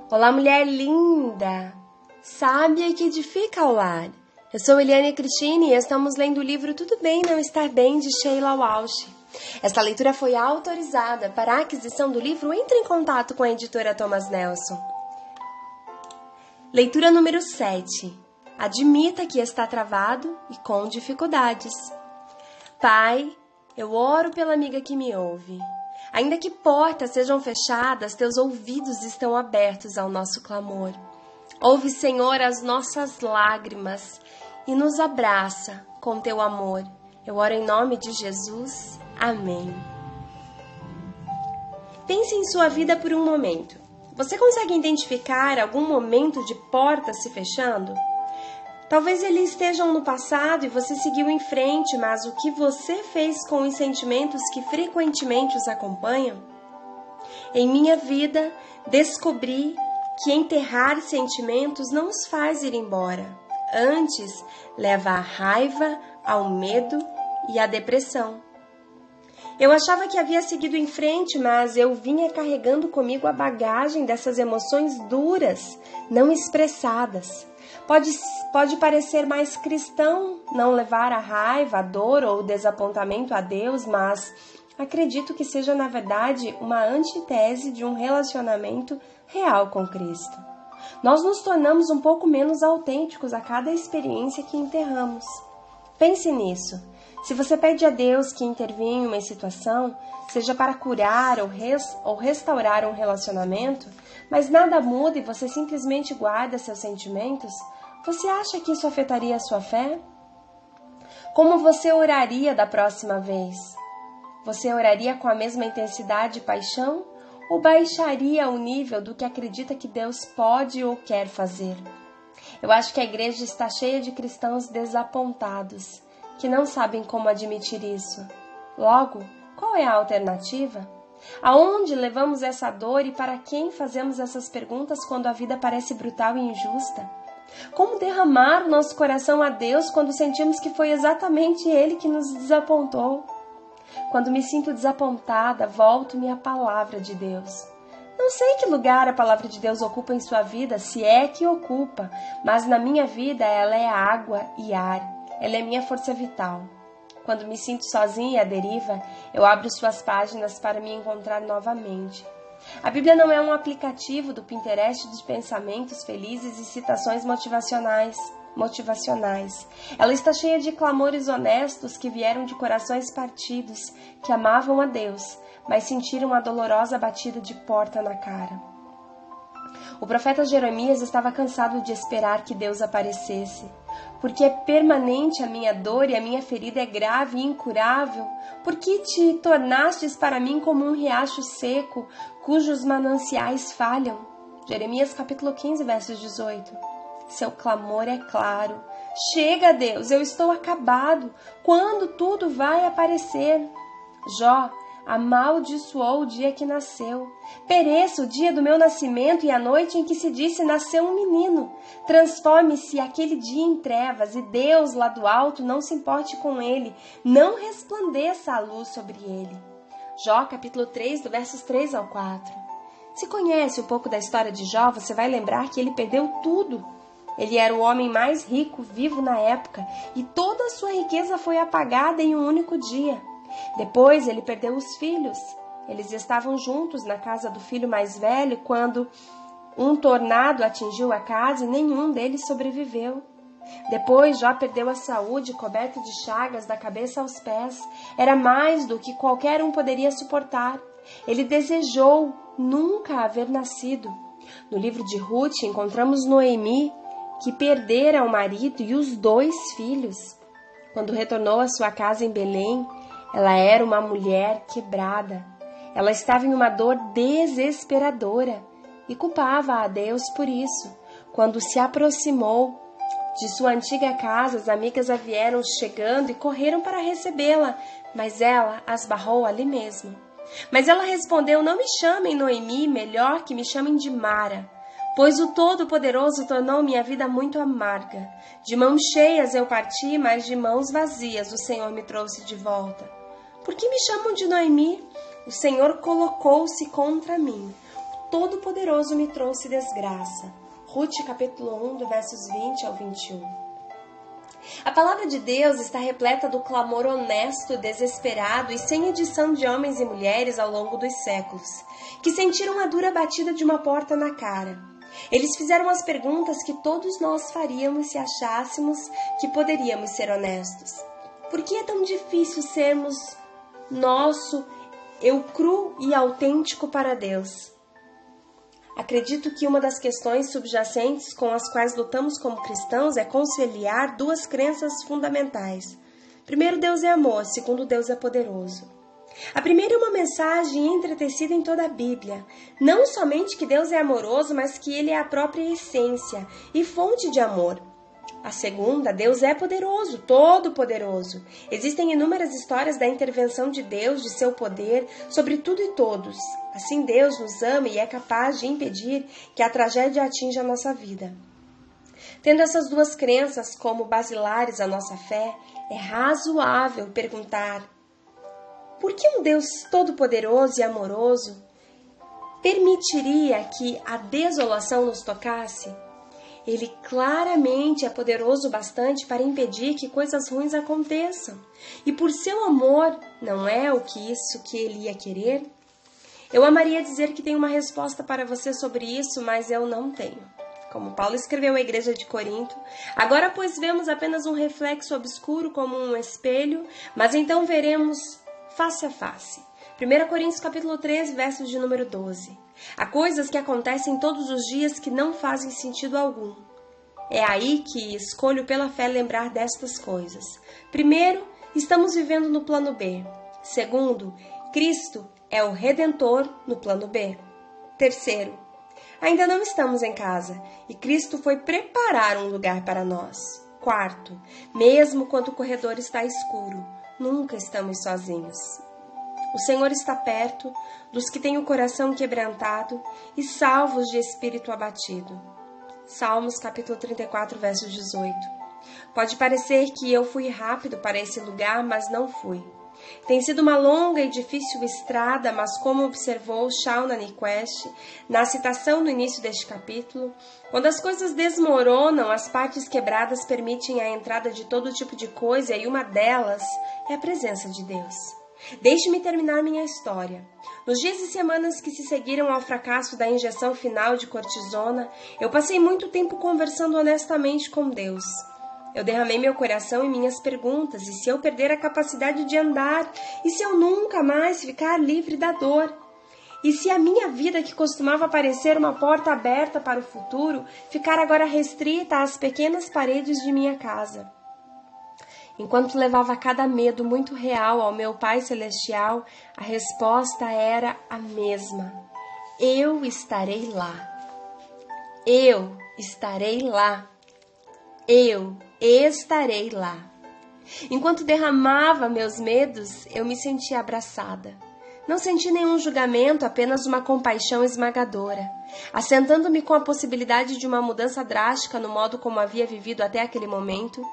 Olá, mulher linda, sábia e que edifica o lar. Eu sou Eliane Cristine e estamos lendo o livro Tudo Bem Não Estar Bem, de Sheila Walsh. Esta leitura foi autorizada. Para a aquisição do livro, entre em contato com a editora Thomas Nelson. Leitura número 7. Admita que está travado e com dificuldades. Pai, eu oro pela amiga que me ouve. Ainda que portas sejam fechadas, teus ouvidos estão abertos ao nosso clamor. Ouve, Senhor, as nossas lágrimas e nos abraça com teu amor. Eu oro em nome de Jesus. Amém. Pense em sua vida por um momento. Você consegue identificar algum momento de portas se fechando? Talvez eles estejam no passado e você seguiu em frente, mas o que você fez com os sentimentos que frequentemente os acompanham? Em minha vida, descobri que enterrar sentimentos não os faz ir embora. Antes, leva à raiva, ao medo e à depressão. Eu achava que havia seguido em frente, mas eu vinha carregando comigo a bagagem dessas emoções duras, não expressadas. Pode parecer mais cristão não levar a raiva, a dor ou o desapontamento a Deus, mas acredito que seja, na verdade, uma antítese de um relacionamento real com Cristo. Nós nos tornamos um pouco menos autênticos a cada experiência que enterramos. Pense nisso. Se você pede a Deus que intervenha em uma situação, seja para curar ou restaurar um relacionamento, mas nada muda e você simplesmente guarda seus sentimentos, você acha que isso afetaria a sua fé? Como você oraria da próxima vez? Você oraria com a mesma intensidade e paixão? Ou baixaria o nível do que acredita que Deus pode ou quer fazer? Eu acho que a igreja está cheia de cristãos desapontados, que não sabem como admitir isso. Logo, qual é a alternativa? Aonde levamos essa dor e para quem fazemos essas perguntas quando a vida parece brutal e injusta? Como derramar nosso coração a Deus quando sentimos que foi exatamente Ele que nos desapontou? Quando me sinto desapontada, volto-me à palavra de Deus. Não sei que lugar a palavra de Deus ocupa em sua vida, se é que ocupa, mas na minha vida ela é água e ar. Ela é minha força vital. Quando me sinto sozinha e à deriva, eu abro suas páginas para me encontrar novamente. A Bíblia não é um aplicativo do Pinterest de pensamentos felizes e citações motivacionais. Ela está cheia de clamores honestos que vieram de corações partidos, que amavam a Deus, mas sentiram a dolorosa batida de porta na cara. O profeta Jeremias estava cansado de esperar que Deus aparecesse. Porque é permanente a minha dor e a minha ferida é grave e incurável? Por que te tornastes para mim como um riacho seco, cujos mananciais falham? Jeremias capítulo 15, versos 18. Seu clamor é claro. Chega, Deus, eu estou acabado. Quando tudo vai aparecer? Jó amaldiçoou o dia que nasceu. Pereça o dia do meu nascimento e a noite em que se disse nasceu um menino. Transforme-se aquele dia em trevas e Deus lá do alto não se importe com ele. Não resplandeça a luz sobre ele. Jó capítulo 3, do versos 3 ao 4. Se conhece um pouco da história de Jó, você vai lembrar que ele perdeu tudo. Ele era o homem mais rico vivo na época e toda a sua riqueza foi apagada em um único dia. Depois ele perdeu os filhos. Eles estavam juntos na casa do filho mais velho quando um tornado atingiu a casa e nenhum deles sobreviveu. Depois Jó perdeu a saúde, coberto de chagas da cabeça aos pés. Era mais do que qualquer um poderia suportar. Ele desejou nunca haver nascido. No livro de Ruth encontramos Noemi, que perdera o marido e os 2 filhos. Quando retornou à sua casa em Belém, ela era uma mulher quebrada. Ela estava em uma dor desesperadora e culpava a Deus por isso. Quando se aproximou de sua antiga casa, as amigas a vieram chegando e correram para recebê-la, mas ela as barrou ali mesmo. Mas ela respondeu: não me chamem Noemi, melhor que me chamem de Mara, pois o Todo-Poderoso tornou minha vida muito amarga. De mãos cheias eu parti, mas de mãos vazias o Senhor me trouxe de volta. Por que me chamam de Noemi? O Senhor colocou-se contra mim. Todo-Poderoso me trouxe desgraça. Ruth, capítulo 1, do versos 20 ao 21. A palavra de Deus está repleta do clamor honesto, desesperado e sem edição de homens e mulheres ao longo dos séculos, que sentiram a dura batida de uma porta na cara. Eles fizeram as perguntas que todos nós faríamos se achássemos que poderíamos ser honestos. Por que é tão difícil sermos nosso eu cru e autêntico para Deus? Acredito que uma das questões subjacentes com as quais lutamos como cristãos é conciliar duas crenças fundamentais. Primeiro, Deus é amor. Segundo, Deus é poderoso. A primeira é uma mensagem entretecida em toda a Bíblia. Não somente que Deus é amoroso, mas que Ele é a própria essência e fonte de amor. A segunda, Deus é poderoso, todo-poderoso. Existem inúmeras histórias da intervenção de Deus, de seu poder, sobre tudo e todos. Assim, Deus nos ama e é capaz de impedir que a tragédia atinja a nossa vida. Tendo essas duas crenças como basilares à nossa fé, é razoável perguntar: por que um Deus todo-poderoso e amoroso permitiria que a desolação nos tocasse? Ele claramente é poderoso bastante para impedir que coisas ruins aconteçam. E por seu amor, não é o que isso que ele ia querer? Eu amaria dizer que tenho uma resposta para você sobre isso, mas eu não tenho. Como Paulo escreveu à igreja de Corinto: agora, pois, vemos apenas um reflexo obscuro como um espelho, mas então veremos face a face. 1 Coríntios capítulo 13, versos de número 12. Há coisas que acontecem todos os dias que não fazem sentido algum. É aí que escolho pela fé lembrar destas coisas. Primeiro, estamos vivendo no plano B. Segundo, Cristo é o Redentor no plano B. Terceiro, ainda não estamos em casa e Cristo foi preparar um lugar para nós. Quarto, mesmo quando o corredor está escuro, nunca estamos sozinhos. O Senhor está perto dos que têm o coração quebrantado e salvos de espírito abatido. Salmos capítulo 34, verso 18. Pode parecer que eu fui rápido para esse lugar, mas não fui. Tem sido uma longa e difícil estrada, mas como observou Shauna Niequist na citação no início deste capítulo, quando as coisas desmoronam, as partes quebradas permitem a entrada de todo tipo de coisa e uma delas é a presença de Deus. Deixe-me terminar minha história. Nos dias e semanas que se seguiram ao fracasso da injeção final de cortisona, eu passei muito tempo conversando honestamente com Deus. Eu derramei meu coração em minhas perguntas: e se eu perder a capacidade de andar? E se eu nunca mais ficar livre da dor? E se a minha vida, que costumava parecer uma porta aberta para o futuro, ficar agora restrita às pequenas paredes de minha casa? Enquanto levava cada medo muito real ao meu Pai Celestial, a resposta era a mesma: eu estarei lá. Eu estarei lá. Eu estarei lá. Enquanto derramava meus medos, eu me sentia abraçada. Não senti nenhum julgamento, apenas uma compaixão esmagadora. Assentando-me com a possibilidade de uma mudança drástica no modo como havia vivido até aquele momento,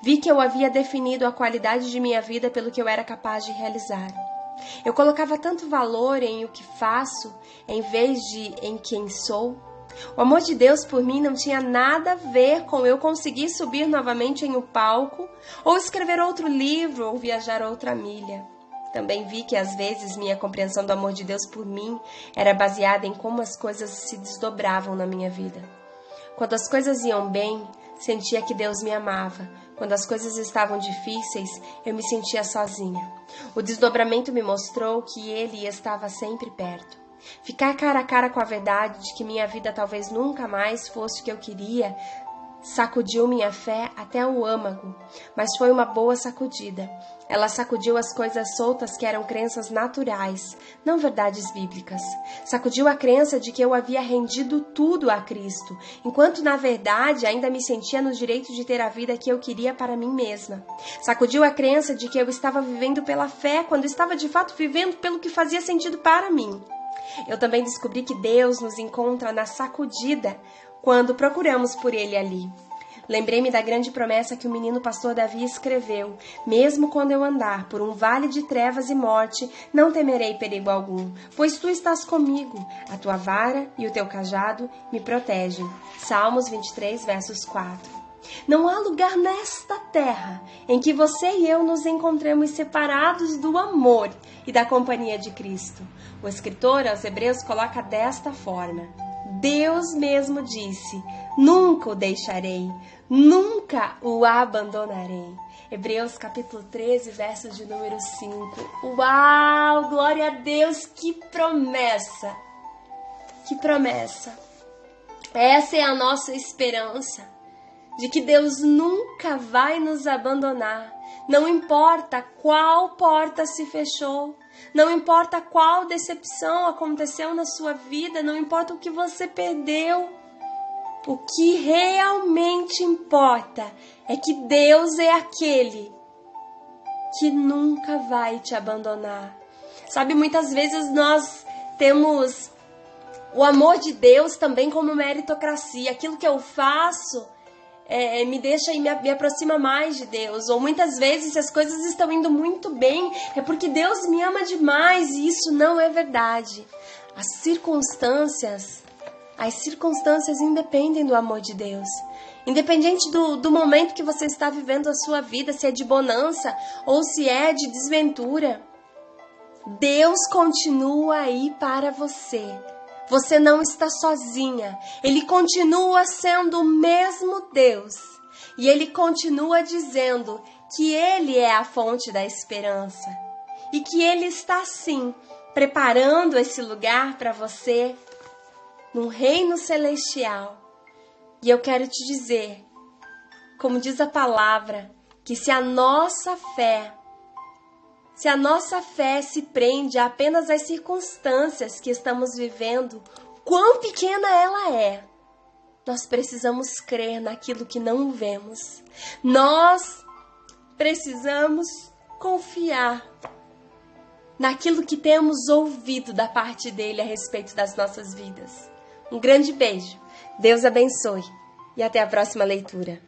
vi que eu havia definido a qualidade de minha vida pelo que eu era capaz de realizar. Eu colocava tanto valor em o que faço, em vez de em quem sou. O amor de Deus por mim não tinha nada a ver com eu conseguir subir novamente em um palco, ou escrever outro livro, ou viajar outra milha. Também vi que às vezes minha compreensão do amor de Deus por mim era baseada em como as coisas se desdobravam na minha vida. Quando as coisas iam bem, sentia que Deus me amava. Quando as coisas estavam difíceis, eu me sentia sozinha. O desdobramento me mostrou que Ele estava sempre perto. Ficar cara a cara com a verdade de que minha vida talvez nunca mais fosse o que eu queria sacudiu minha fé até o âmago, mas foi uma boa sacudida. Ela sacudiu as coisas soltas que eram crenças naturais, não verdades bíblicas. Sacudiu a crença de que eu havia rendido tudo a Cristo, enquanto na verdade ainda me sentia no direito de ter a vida que eu queria para mim mesma. Sacudiu a crença de que eu estava vivendo pela fé, quando estava de fato vivendo pelo que fazia sentido para mim. Eu também descobri que Deus nos encontra na sacudida, quando procuramos por Ele ali. Lembrei-me da grande promessa que o menino pastor Davi escreveu: mesmo quando eu andar por um vale de trevas e morte, não temerei perigo algum, pois tu estás comigo, a tua vara e o teu cajado me protegem. Salmos 23, versos 4. Não há lugar nesta terra em que você e eu nos encontremos separados do amor e da companhia de Cristo. O escritor aos Hebreus coloca desta forma: Deus mesmo disse: nunca o deixarei, nunca o abandonarei. Hebreus capítulo 13, versos de número 5. Uau! Glória a Deus! Que promessa! Que promessa! Essa é a nossa esperança, de que Deus nunca vai nos abandonar. Não importa qual porta se fechou, não importa qual decepção aconteceu na sua vida, não importa o que você perdeu. O que realmente importa é que Deus é aquele que nunca vai te abandonar. Sabe, muitas vezes nós temos o amor de Deus também como meritocracia. Aquilo que eu faço me deixa e me aproxima mais de Deus. Ou muitas vezes, se as coisas estão indo muito bem, é porque Deus me ama demais, e isso não é verdade. As circunstâncias independem do amor de Deus. Independente do momento que você está vivendo a sua vida, se é de bonança ou se é de desventura, Deus continua aí para você. Você não está sozinha. Ele continua sendo o mesmo Deus. E Ele continua dizendo que Ele é a fonte da esperança. E que Ele está, sim, preparando esse lugar para você num reino celestial. E eu quero te dizer, como diz a palavra, que se a nossa fé se prende apenas às circunstâncias que estamos vivendo, quão pequena ela é, nós precisamos crer naquilo que não vemos. Nós precisamos confiar naquilo que temos ouvido da parte dele a respeito das nossas vidas. Um grande beijo, Deus abençoe e até a próxima leitura.